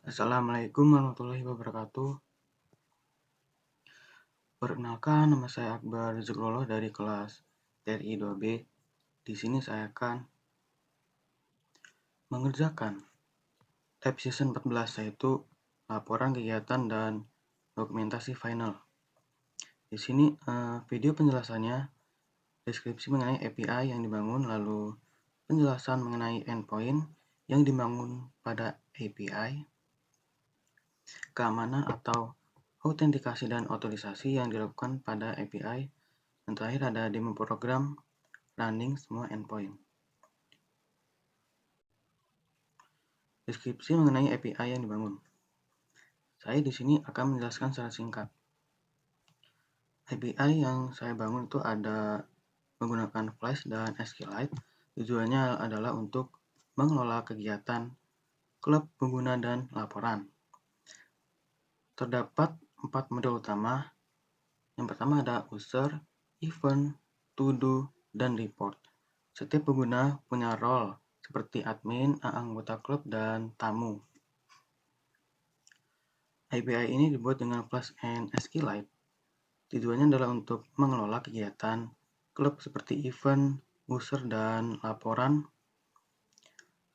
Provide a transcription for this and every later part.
Assalamualaikum warahmatullahi wabarakatuh. Perkenalkan, nama saya Akbar Zukrullah dari kelas TRI 2B. Di sini saya akan mengerjakan tab season 14, yaitu laporan kegiatan dan dokumentasi final. Di sini video penjelasannya, deskripsi mengenai API yang dibangun, lalu penjelasan mengenai endpoint yang dibangun pada API, keamanan atau autentikasi dan otorisasi yang dilakukan pada API, dan terakhir ada demo program running semua endpoint. Deskripsi mengenai API yang dibangun. Saya di sini akan menjelaskan secara singkat. API yang saya bangun itu ada menggunakan Flash dan SQLite. Tujuannya adalah untuk mengelola kegiatan klub pengguna dan laporan. Terdapat 4 model utama. Yang pertama ada user, event, to-do, dan report. Setiap pengguna punya role seperti admin, anggota klub, dan tamu. API ini dibuat dengan Flash and SQLite. Tujuannya adalah untuk mengelola kegiatan klub seperti event, user, dan laporan.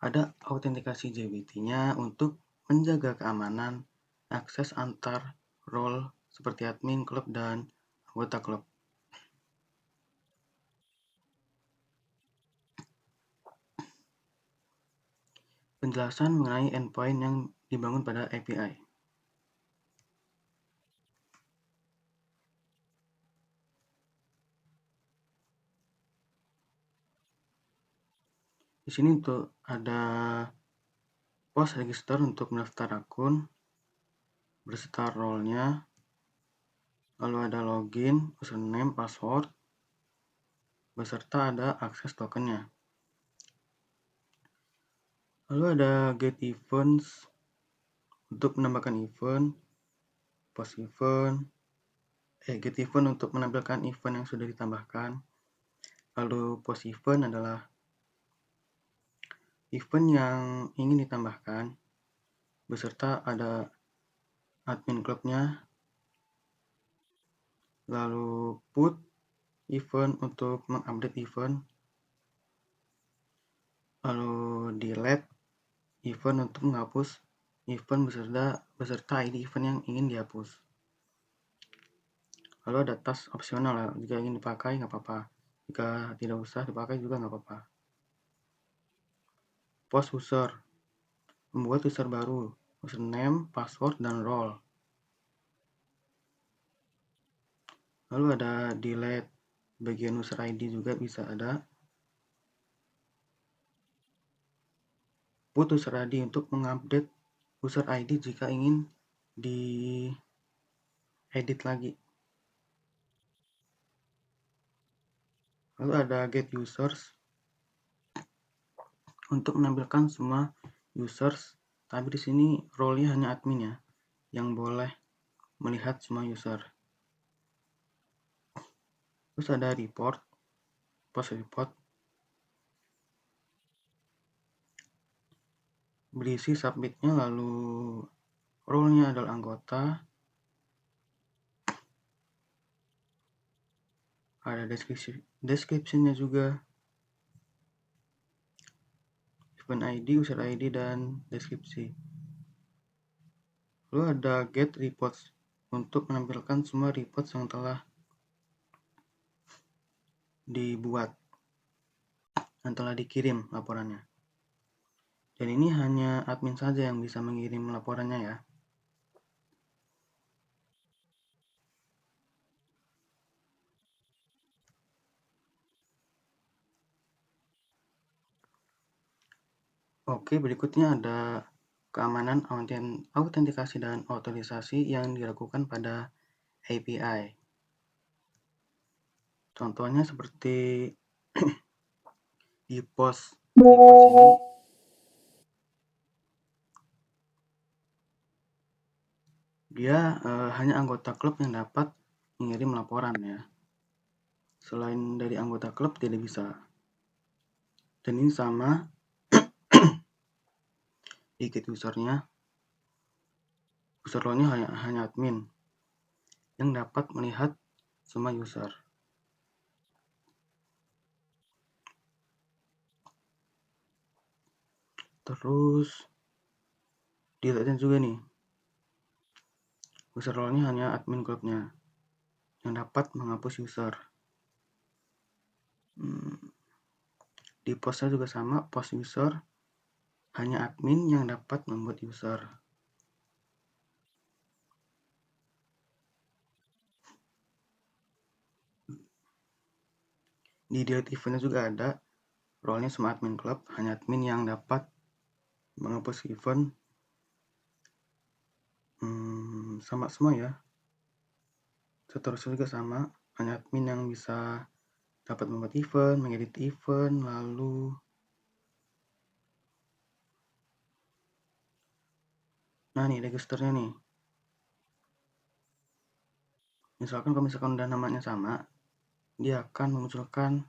Ada autentikasi JWT-nya untuk menjaga keamanan akses antar role seperti admin klub dan anggota klub. Penjelasan mengenai endpoint yang dibangun pada API. Di sini untuk ada post register untuk mendaftar akun beserta role-nya, lalu ada login, username, password, beserta ada akses tokennya. Lalu ada get events untuk menambahkan event, post event, get event untuk menampilkan event yang sudah ditambahkan. Lalu post event adalah event yang ingin ditambahkan, beserta ada admin klubnya. Lalu put event untuk mengupdate event. Lalu delete event untuk menghapus event beserta ID event yang ingin dihapus. Lalu ada task opsional, jika ingin dipakai nggak apa-apa, jika tidak usah dipakai juga nggak apa-apa. Post user, membuat user baru, username, password, dan role. Lalu ada delete, bagian user ID juga bisa ada. Put user ID untuk mengupdate user ID jika ingin diedit lagi. Lalu ada get users untuk menampilkan semua users, tapi di sini role-nya hanya admin ya, yang boleh melihat semua user. Terus ada report, post report, berisi submit-nya, lalu role-nya adalah anggota, ada description-nya juga, event ID, user ID, dan deskripsi. Lalu ada get reports untuk menampilkan semua reports yang telah dibuat dan telah dikirim laporannya. Dan ini hanya admin saja yang bisa mengirim laporannya ya. Oke, berikutnya ada keamanan, autentikasi, dan otorisasi yang dilakukan pada API. Contohnya seperti di post ini, dia hanya anggota klub yang dapat mengirim laporan ya. Selain dari anggota klub tidak bisa. Dan ini sama di get usernya. User role-nya hanya admin yang dapat melihat semua user. Terus dilihatin juga nih, user role-nya hanya admin klubnya yang dapat menghapus user. Di postnya juga sama, post user hanya admin yang dapat membuat user. Di delete eventnya juga ada, role-nya sama admin club, hanya admin yang dapat menghapus event. Sama semua ya. Seterusnya juga sama, hanya admin yang bisa dapat membuat event, mengedit event, lalu nah nih registernya nih. Misalkan kalau misalkan udah namanya sama, dia akan memunculkan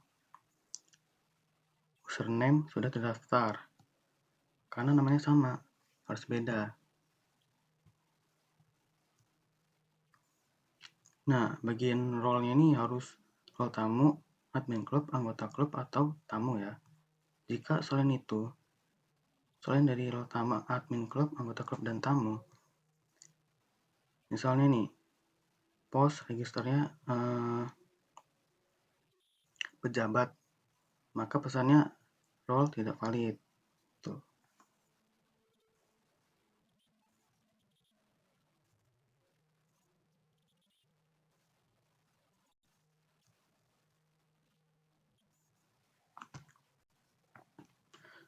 username sudah terdaftar. Karena namanya sama, harus beda. Nah, bagian role-nya ini harus role tamu, admin klub, anggota klub, atau tamu ya. Jika selain dari role tamu, admin klub, anggota klub, dan tamu, misalnya nih, post registernya pejabat, maka pesannya role tidak valid. Tuh.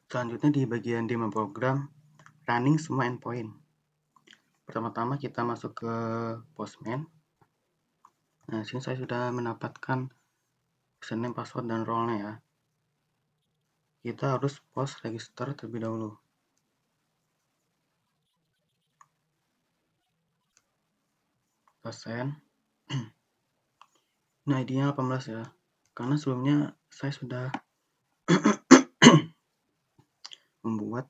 Selanjutnya di bagian demo program, running semua endpoint. Pertama-tama kita masuk ke Postman. Nah, sini saya sudah mendapatkan username, password, dan role-nya ya. Kita harus post register terlebih dahulu. Kita send. Nah, ID-nya 18 ya. Karena sebelumnya saya sudah membuat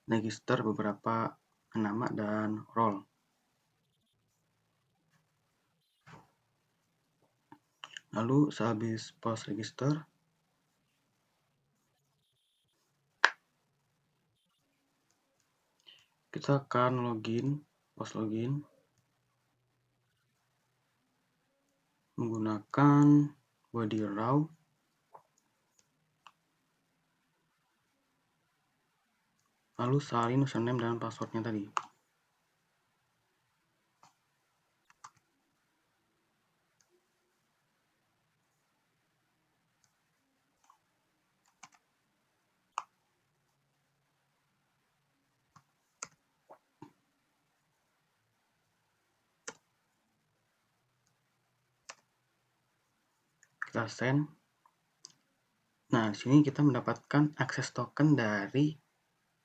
register beberapa nama dan role. Lalu sehabis post register, kita akan post login menggunakan body raw, lalu salin username dan passwordnya tadi. Kita send. Nah, di sini kita mendapatkan akses token dari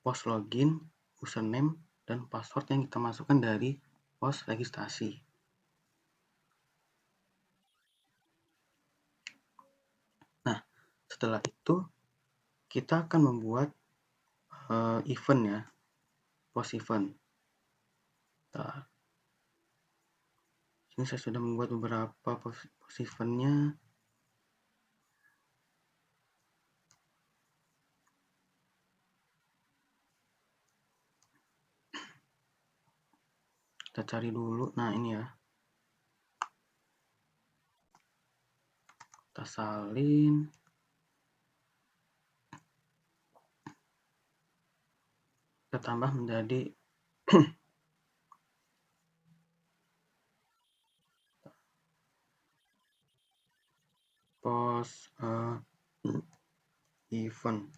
post login, username, dan password yang kita masukkan dari post registrasi. Nah, setelah itu kita akan membuat event ya, post event. Nah, ini saya sudah membuat beberapa post eventnya. Kita cari dulu. Nah, ini ya. Kita salin. Kita tambah menjadi post event.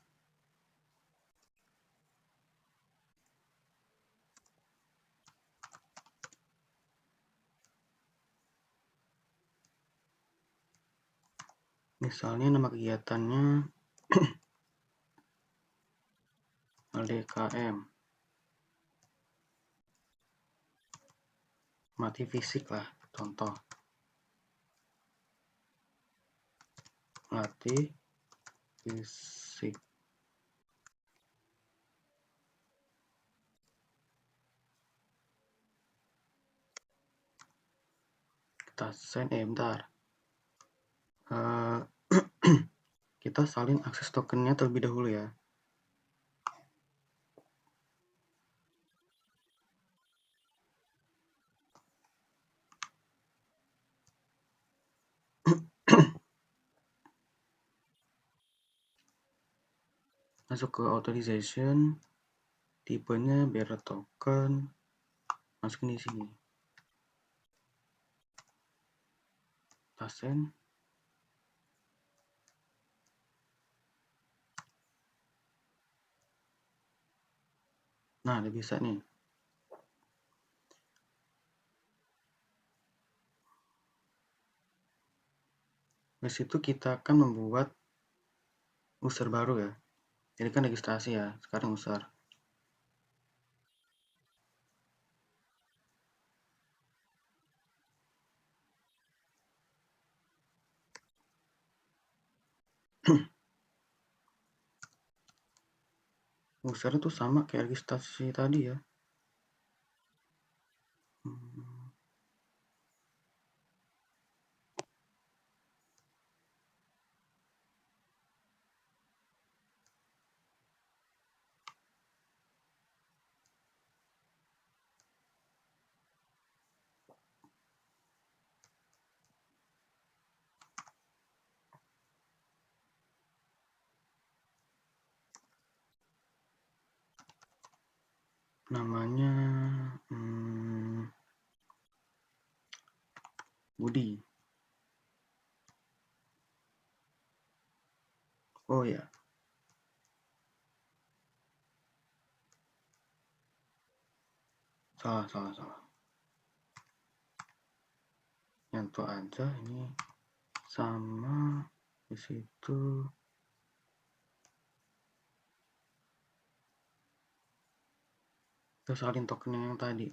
Misalnya nama kegiatannya LDKM, mati fisik lah, contoh. Latih fisik. kita send, bentar. Kita salin akses tokennya terlebih dahulu ya. Masuk ke authorization, tipenya bearer token, masukin di sini. Kita send. Nah, udah bisa nih. Di situ kita akan membuat user baru ya. Jadi kan registrasi ya, sekarang user. User itu sama kayak registrasi tadi ya. Namanya Budi. Oh ya, salah. Nyantuk aja ini sama di situ. Kita salin token yang tadi.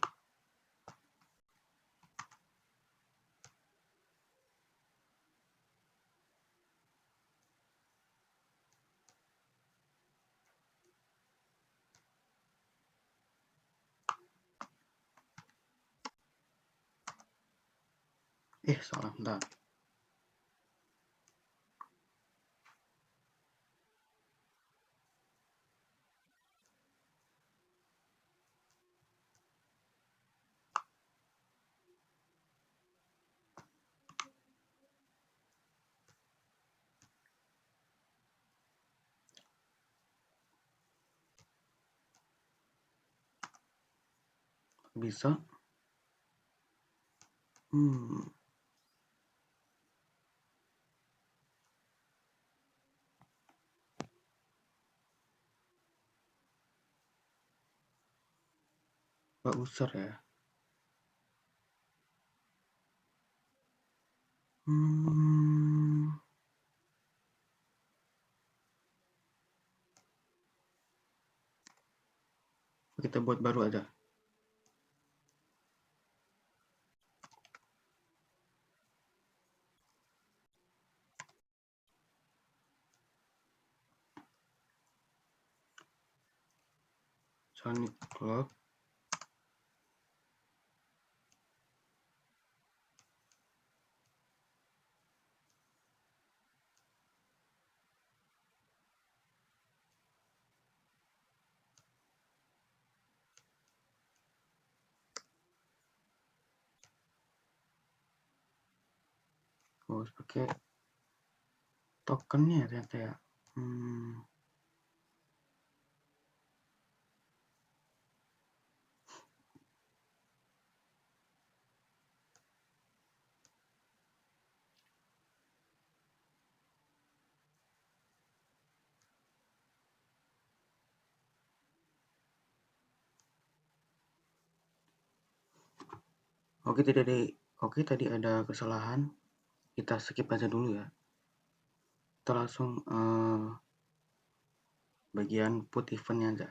Salah, bentar. Bisa. Pak user ya. Kita buat baru aja. Sonic Club. Harus pakai tokennya ternyata ya. Oke, tadi ada kesalahan. Kita skip aja dulu ya. Kita langsung bagian put eventnya aja.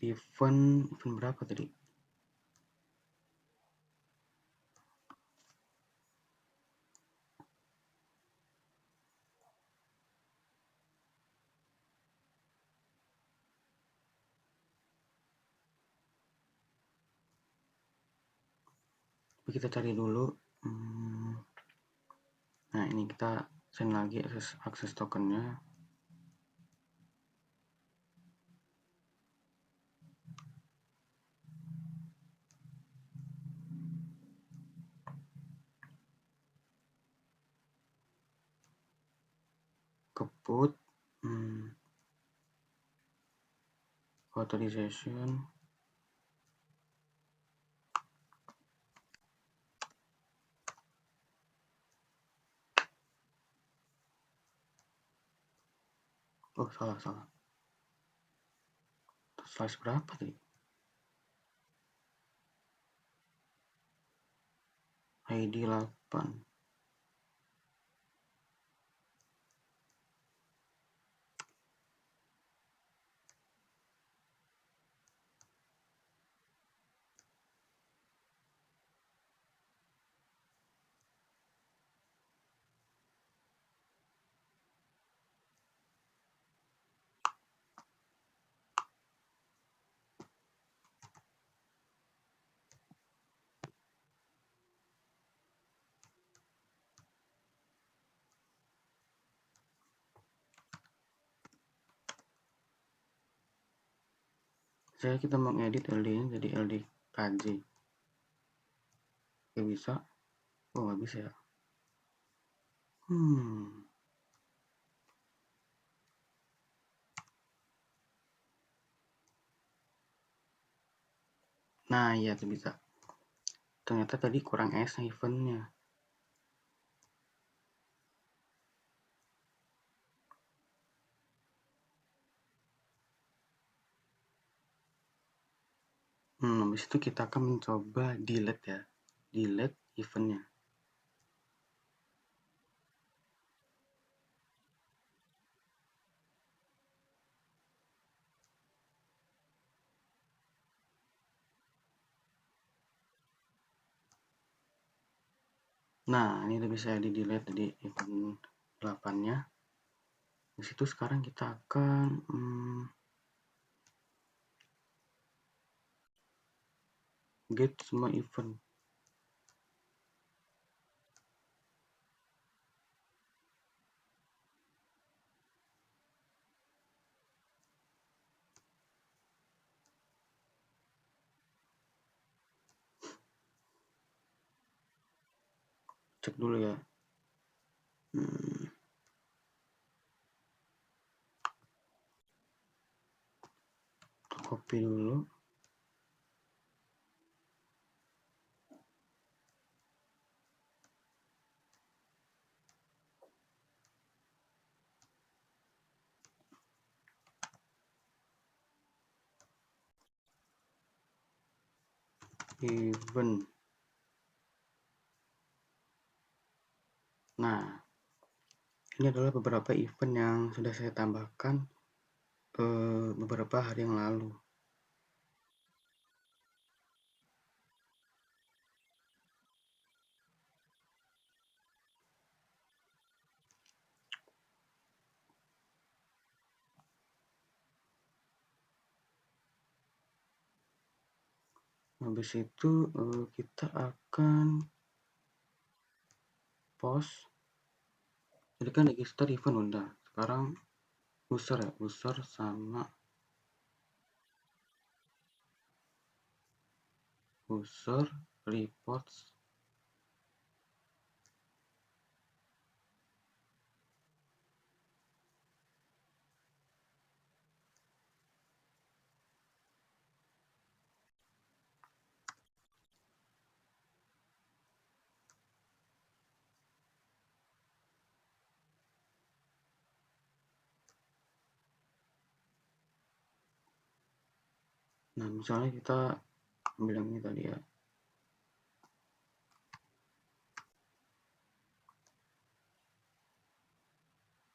event berapa tadi? Kita cari dulu. Nah, ini kita send lagi akses tokennya. Ke put authorization. Oh, salah. Slice berapa tadi? ID 8. Kita mau ngedit LD-nya jadi LD KJ. Gak bisa. Oh, nggak bisa ya. Nah, iya tuh bisa. Ternyata tadi kurang S eventnya. Habis itu kita akan mencoba delete ya. Delete eventnya. Nah, ini udah bisa di delete tadi event 8-nya. Di situ sekarang kita akan get semua event. Cek dulu ya. Copy dulu. Event. Nah, ini adalah beberapa event yang sudah saya tambahkan beberapa hari yang lalu. Habis itu kita akan post. Jadi kan register event udah. Sekarang user ya, user sama user reports. Nah, misalnya kita bilang ini tadi ya.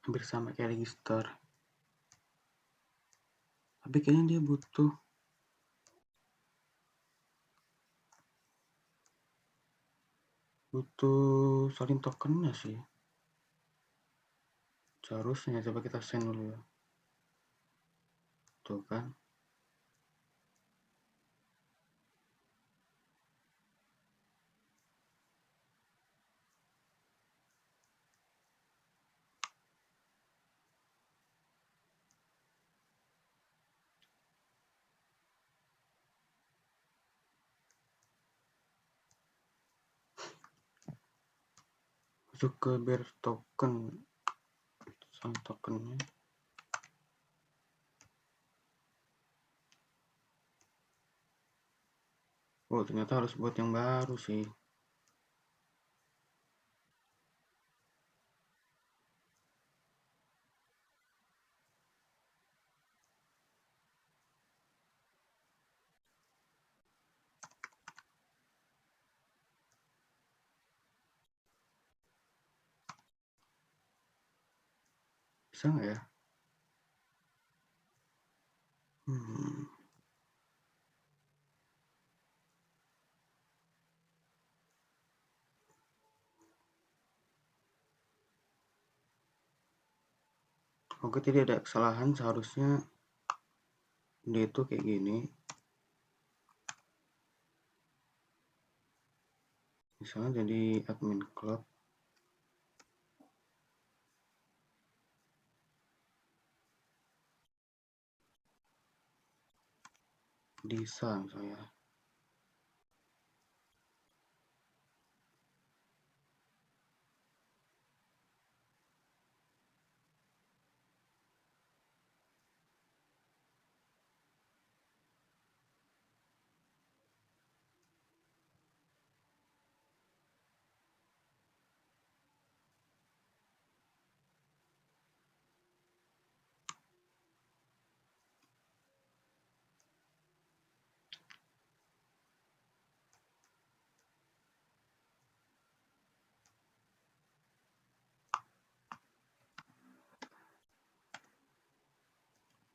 Hampir sama kayak register. Tapi kayaknya dia butuh Butuh salin tokennya sih. Seharusnya coba kita send dulu ya. Tuh kan. Masuk ke bear token. Salin tokennya. Oh, ternyata harus buat yang baru sih. Bisa nggak ya? Oke, tadi ada kesalahan. Seharusnya dia itu kayak gini. Misalnya jadi admin club. Disa misalnya.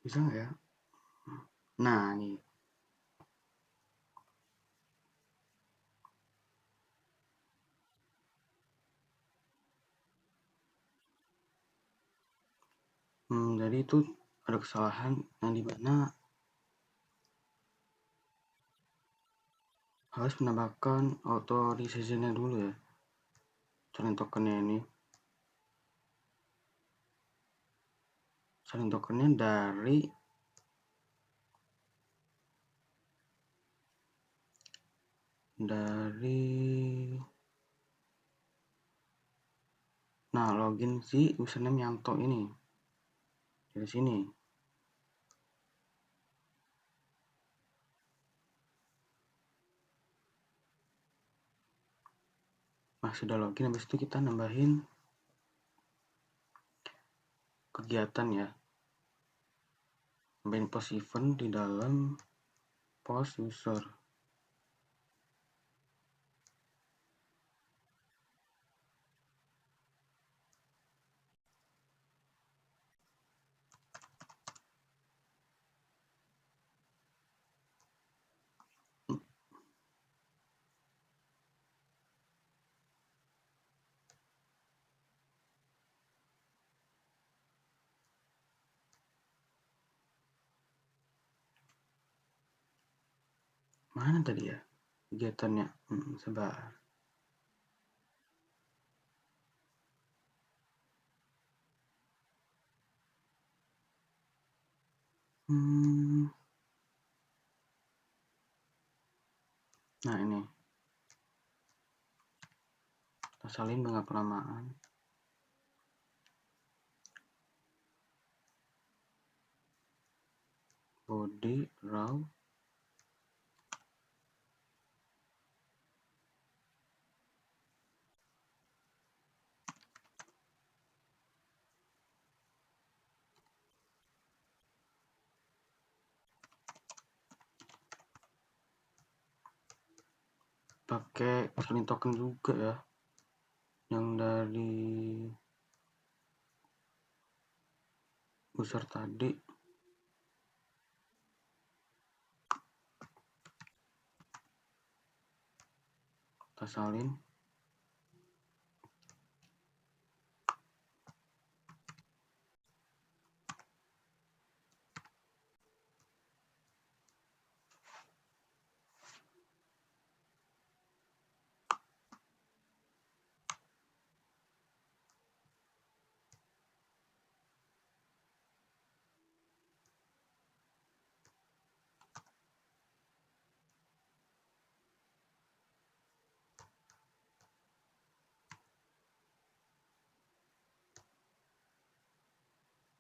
Bisa nggak ya? Nah, nih. Jadi itu ada kesalahan yang dimana harus menambahkan authorization-nya dulu ya. Salin tokennya ini. Salin tokennya dari nah, login si username Yanto ini. Dari sini. Nah, sudah login, habis itu kita nambahin kegiatan ya. Nambahin post event di dalam post user. Mana tadi ya kegiatannya? Sebentar. Nah, ini. Kita salin dengan kelamaan. Body raw. Pakai salin token juga ya. Yang dari user tadi. Kita salin.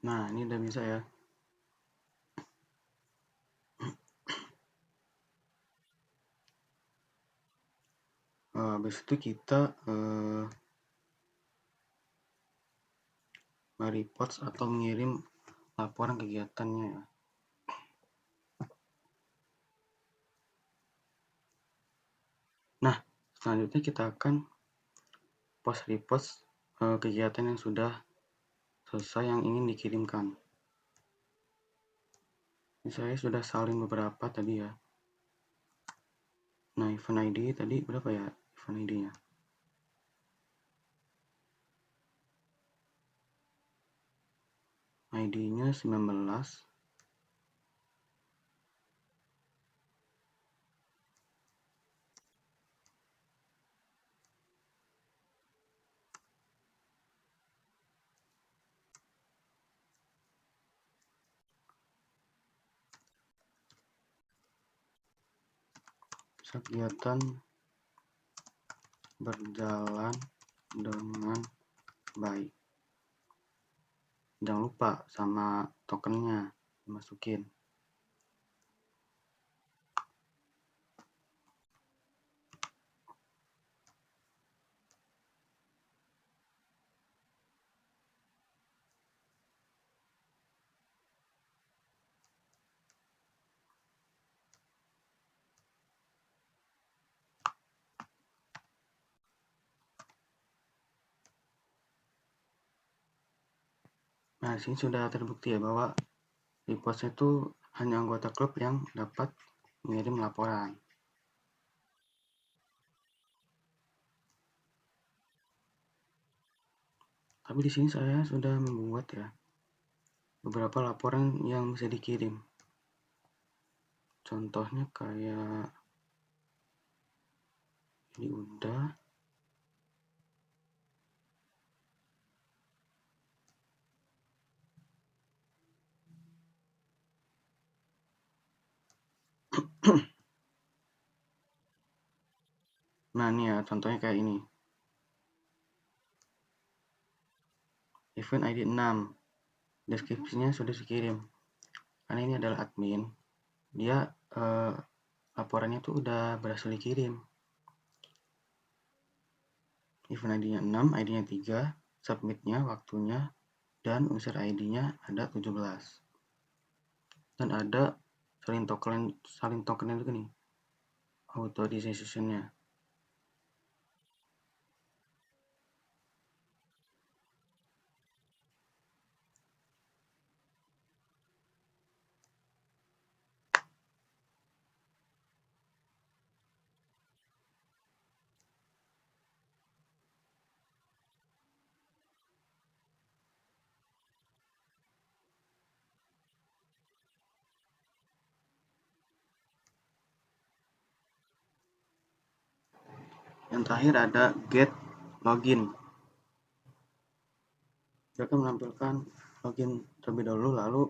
Nah, ini udah bisa ya. Habis itu kita nge-reports atau mengirim laporan kegiatannya ya. Nah, selanjutnya kita akan post reports kegiatan yang sudah selesai yang ingin dikirimkan. Ini saya sudah salin beberapa tadi ya. Nah, event ID tadi berapa ya event ID-nya? ID-nya 19. Kegiatan berjalan dengan baik. Jangan lupa sama tokennya dimasukin. Nah, di sini sudah terbukti ya bahwa reports itu hanya anggota klub yang dapat mengirim laporan. Tapi di sini saya sudah membuat ya beberapa laporan yang bisa dikirim. Contohnya kayak ini udah. Nah, ini ya contohnya kayak ini. Event ID 6. Deskripsinya sudah dikirim. Karena ini adalah admin, dia laporannya tuh udah berhasil dikirim. Event ID-nya 6, ID-nya 3, submit-nya, waktunya, dan user ID-nya ada 17. Dan ada salin token juga nih, authorization-nya. Yang terakhir ada get login. Dia akan menampilkan login terlebih dahulu, lalu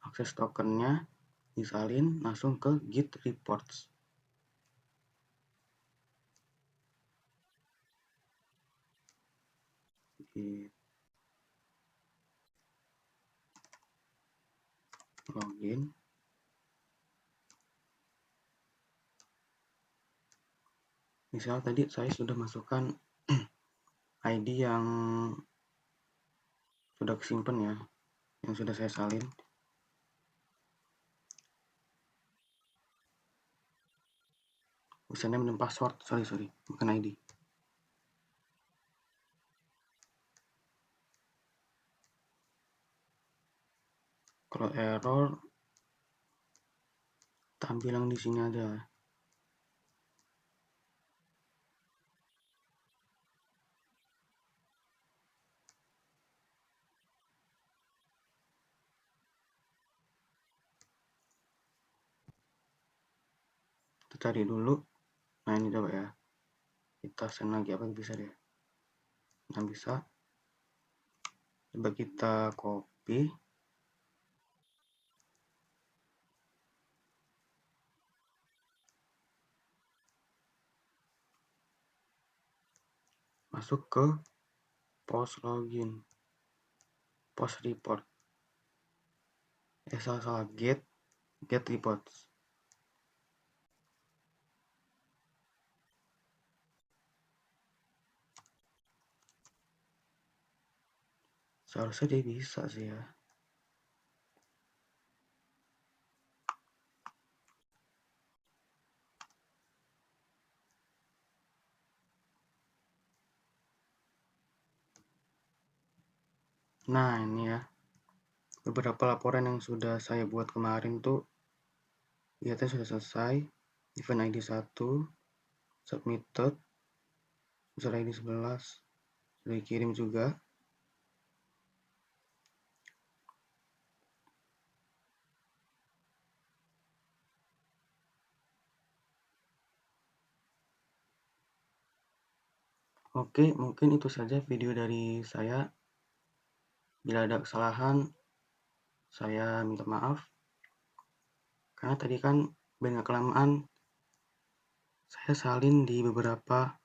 akses tokennya disalin langsung ke Git reports. Git login. Misal tadi saya sudah masukkan ID yang sudah kesimpan ya, yang sudah saya salin. Username dan password, sorry, bukan ID. Kalau error, tampil yang di sini aja. Kita cari dulu. Nah, ini coba ya. Kita send lagi apa bisa deh. Nah, bisa. Coba kita copy. Masuk ke post login. post report. Salah get reports. Seharusnya dia bisa sih ya. Nah ini ya, beberapa laporan yang sudah saya buat kemarin tuh kegiatan sudah selesai. Event ID 1 submitted, user ID 11 sudah dikirim juga. Oke, mungkin itu saja video dari saya. Bila ada kesalahan, saya minta maaf. Karena tadi kan banyak kelamaan saya salin di beberapa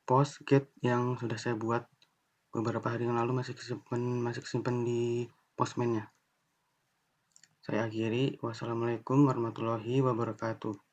post get yang sudah saya buat beberapa hari yang lalu masih kesimpan di postman-nya. Saya akhiri. Wassalamualaikum warahmatullahi wabarakatuh.